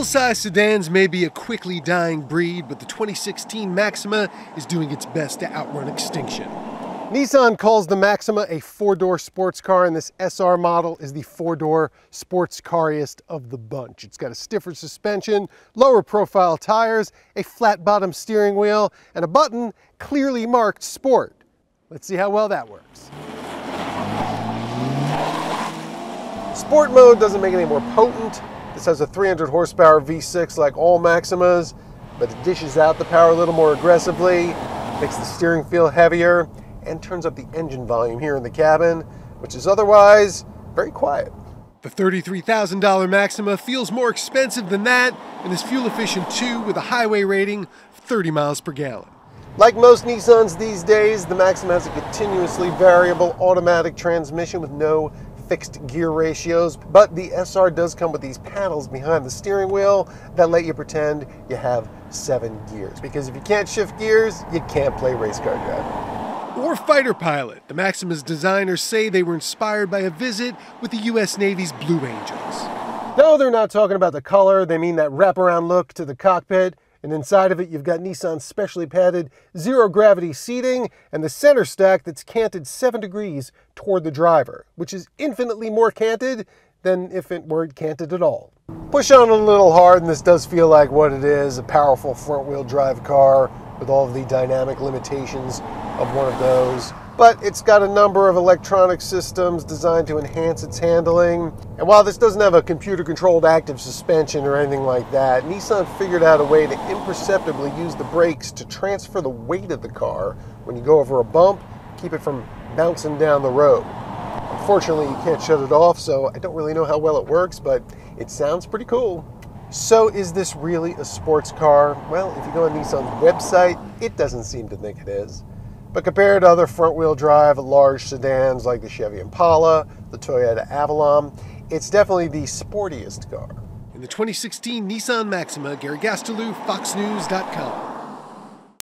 Full-size sedans may be a quickly dying breed, but the 2016 Maxima is doing its best to outrun extinction. Nissan calls the Maxima a four-door sports car, and this SR model is the four-door sports cariest of the bunch. It's got a stiffer suspension, lower profile tires, a flat-bottom steering wheel, and a button clearly marked Sport. Let's see how well that works. Sport mode doesn't make it any more potent. This has a 300 horsepower V6 like all Maximas, but it dishes out the power a little more aggressively, makes the steering feel heavier, and turns up the engine volume here in the cabin, which is otherwise very quiet. The $33,000 Maxima feels more expensive than that and is fuel efficient too, with a highway rating of 30 miles per gallon. Like most Nissans these days, the Maxima has a continuously variable automatic transmission with no fixed gear ratios, but the SR does come with these paddles behind the steering wheel that let you pretend you have 7 gears, because if you can't shift gears, you can't play race car driving. Or fighter pilot. The Maxima's designers say they were inspired by a visit with the US Navy's Blue Angels. No, they're not talking about the color. They mean that wraparound look to the cockpit. And inside of it, you've got Nissan's specially padded zero-gravity seating and the center stack that's canted 7 degrees toward the driver, which is infinitely more canted than if it weren't canted at all. Push on a little hard, and this does feel like what it is, a powerful front-wheel drive car with all of the dynamic limitations of one of those. But it's got a number of electronic systems designed to enhance its handling. And while this doesn't have a computer-controlled active suspension or anything like that, Nissan figured out a way to imperceptibly use the brakes to transfer the weight of the car when you go over a bump, keep it from bouncing down the road. Unfortunately, you can't shut it off, so I don't really know how well it works, but it sounds pretty cool. So is this really a sports car? Well, if you go on Nissan's website, it doesn't seem to think it is. But compared to other front-wheel drive large sedans like the Chevy Impala, the Toyota Avalon, it's definitely the sportiest car. In the 2016 Nissan Maxima, Gastelu, FoxNews.com.